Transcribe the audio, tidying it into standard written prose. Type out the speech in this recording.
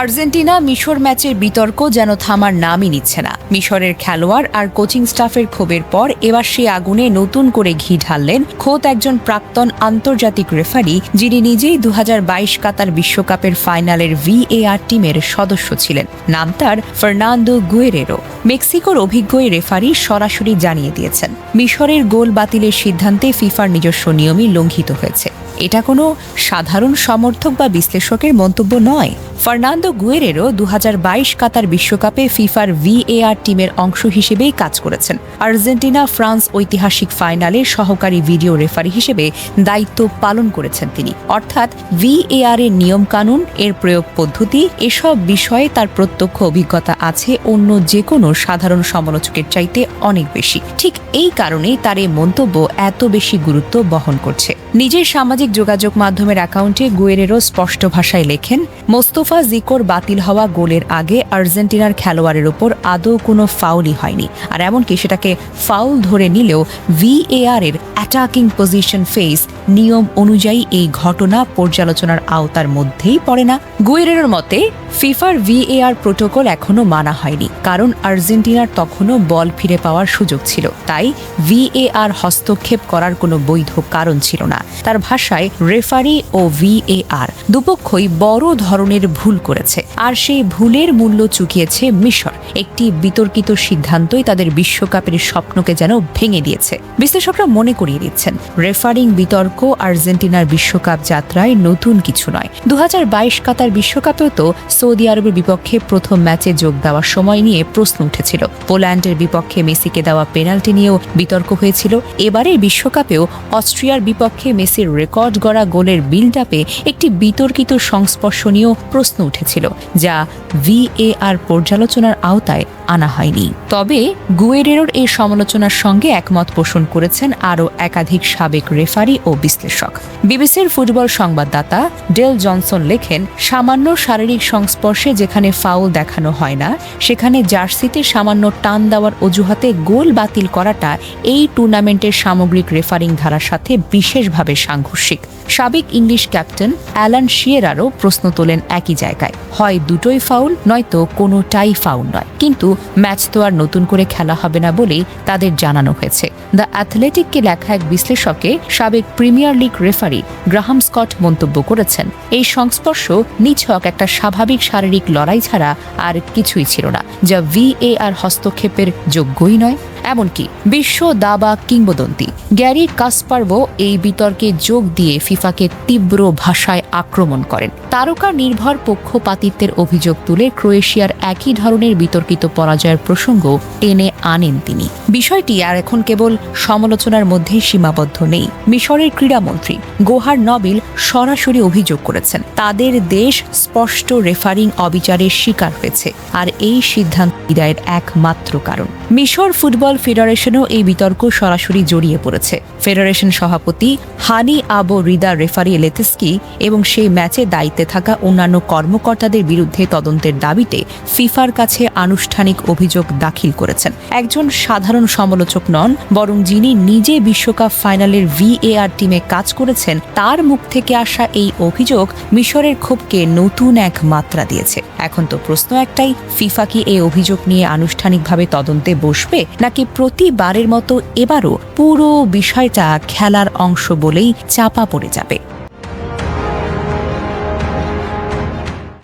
Argentina মিশর ম্যাচের বিতর্ক যেন থামার নামই নিচ্ছে না। মিশরের খেলোয়াড় আর কোচিং স্টাফের ক্ষোভের পর এবার সেই আগুনে নতুন করে ঘি ঢাললেন খোদ একজন প্রাক্তন আন্তর্জাতিক রেফারি, যিনি নিজেই ২০২২ কাতার বিশ্বকাপের ফাইনালের VAR টিমের সদস্য ছিলেন। নাম তার ফার্নান্দো গুয়েরেরো। মেক্সিকোর অভিজ্ঞ এই রেফারি সরাসরি জানিয়ে দিয়েছেন, মিশরের গোল বাতিলের সিদ্ধান্তে ফিফার নিজস্ব নিয়মই লঙ্ঘিত হয়েছে। এটা কোনো সাধারণ সমর্থক বা বিশ্লেষকের মন্তব্য নয়। ফার্নান্দো গুয়েরেরো ২০২২ কাতার বিশ্বকাপে ফিফার VAR টিমের অংশ হিসেবেই কাজ করেছেন। আর্জেন্টিনা ফ্রান্স ঐতিহাসিক ফাইনালে সহকারী ভিডিও রেফারি হিসেবে দায়িত্ব পালন করেছেন তিনি। অর্থাৎ VAR এর নিয়মকানুন, এর প্রয়োগ পদ্ধতি, এসব বিষয়ে তার প্রত্যক্ষ অভিজ্ঞতা আছে অন্য যে কোনো সাধারণ সমালোচকের চাইতে অনেক বেশি। ঠিক এই কারণেই তার এই মন্তব্য এত বেশি গুরুত্ব বহন করছে। নিজের সামাজিক যোগাযোগ মাধ্যমের অ্যাকাউন্টে গুয়েরেরো স্পষ্ট ভাষায় লেখেন, মোস্তফা জিকোর বাতিল হওয়া গোলের আগে আর্জেন্টিনার খেলোয়াড়ের ওপর আদৌ কোনো ফাউলই হয়নি, আর এমনকি সেটাকে ফাউল ধরে নিলেও VAR এর অ্যাটাকিং পজিশন ফেস নিয়ম অনুযায়ী এই ঘটনা পর্যালোচনার আওতার মধ্যেই পড়ে না। গুয়েরেরোর মতে ফিফার VAR প্রোটোকল এখনও মানা হয়নি, কারণ আর্জেন্টিনার তখনও বল ফিরে পাওয়ার সুযোগ ছিল, তাই VAR হস্তক্ষেপ করার কোনো বৈধ কারণ ছিল না। তার ভাষায়, রেফারি ও VAR দুপক্ষই বড় ধরনের ভুল করেছে, আর সেই ভুলের মূল্য চুকিয়েছে মিশর। একটি বিতর্কিত সিদ্ধান্তই তাদের বিশ্বকাপের স্বপ্নকে যেন ভেঙে দিয়েছে। বিশ্লেষকরা মনে করিয়ে দিচ্ছেন, রেফারিং বিতর্ক আর্জেন্টিনার বিশ্বকাপ যাত্রায় নতুন কিছু নয়। ২০২২ কাতার বিশ্বকাপেও তো সৌদি আরবের বিপক্ষে প্রথম ম্যাচে যোগ দেওয়ার সময় নিয়ে প্রশ্ন উঠেছিল। পোল্যান্ডের বিপক্ষে মেসিকে দেওয়া পেনাল্টি নিয়েও বিতর্ক হয়েছিল। এবারের বিশ্বকাপেও অস্ট্রিয়ার বিপক্ষে মেসির রেকর্ড গড়া গোলের বিল্ড আপে একটি বিতর্কিত সংস্পর্শ নিয়েও প্রশ্ন উঠেছিল, যা VAR পর্যালোচনার আওতায় আনা হয়নি। তবে গুয়েরেরোর এই সমালোচনার সঙ্গে একমত পোষণ করেছেন আরও একাধিক সাবেক রেফারি ও বিশ্লেষক। বিবিসির ফুটবল সংবাদদাতা ডেল জনসন লেখেন, সামান্য শারীরিক সংস্পর্শে যেখানে ফাউল দেখানো হয় না, সেখানে জার্সিতে সামান্য টান দেওয়ার অজুহাতে গোল বাতিল করাটা এই টুর্নামেন্টের সামগ্রিক রেফারিং ধারার সাথে বিশেষভাবে সাংঘর্ষিক। সাবেক ইংলিশ ক্যাপ্টেন অ্যালান শিয়েরারও প্রশ্ন তোলেন একই জায়গায়, হয় দুটোই ফাউল, নয়তো কোনোটাই ফাউল নয়। কিন্তু ম্যাচ তো আর নতুন করে খেলা হবে না বলেই তাদের জানানো হয়েছে। দ্য অ্যাথলেটিককে লেখা এক বিশ্লেষকে সাবেক premier league referee Graham Scott মন্তব্য করেছেন, এই সংস্পর্শ নিছক একটা স্বাভাবিক শারীরিক লড়াই ছাড়া আর কিছুই ছিল না, যা VAR হস্তক্ষেপের যোগ্যই নয়। এমনকি বিশ্ব দাবা কিংবদন্তি গ্যারি কাসপারভো এই বিতর্কে যোগ দিয়ে ফিফাকে তীব্র ভাষায় আক্রমণ করেন। তারকা নির্ভর পক্ষপাতিত্বের অভিযোগ তুলে ক্রোয়েশিয়ার একই ধরনের বিতর্কিত পরাজয়ের প্রসঙ্গ টেনে আনেন তিনি। বিষয়টি আর এখন কেবল সমালোচনার মধ্যেই সীমাবদ্ধ নেই। মিশরের ক্রীড়ামন্ত্রী গোহার নবিল সরাসরি অভিযোগ করেছেন, তাদের দেশ স্পষ্ট রেফারিং অবিচারের শিকার হয়েছে, আর এই সিদ্ধান্ত বিদায়ের একমাত্র কারণ। মিশর ফুটবল ফেডারেশনও এই বিতর্ক সরাসরি জড়িয়ে পড়েছে। ফেডারেশন সভাপতি হানি আবো রিদা রেফারি লেতেস্কি এবং সেই ম্যাচে দায়িত্বে থাকা অন্যান্য কর্মকর্তাদের বিরুদ্ধে তদন্তের দাবিতে ফিফার কাছে আনুষ্ঠানিক অভিযোগ দাখিল করেছেন। একজন সাধারণ সমালোচক নন, বরং যিনি নিজে বিশ্বকাপ ফাইনালের VAR টিমে কাজ করেছেন, তার মুখ থেকে আসা এই অভিযোগ মিশরের ক্ষোভকে নতুন এক মাত্রা দিয়েছে। এখন তো প্রশ্ন একটাই, ফিফা কি এই অভিযোগ নিয়ে আনুষ্ঠানিকভাবে তদন্তে বসবে, নাকি প্রতিবারের মতো এবারও পুরো বিষয়টা খেলার অংশ বলেই চাপা পড়ে যাবে?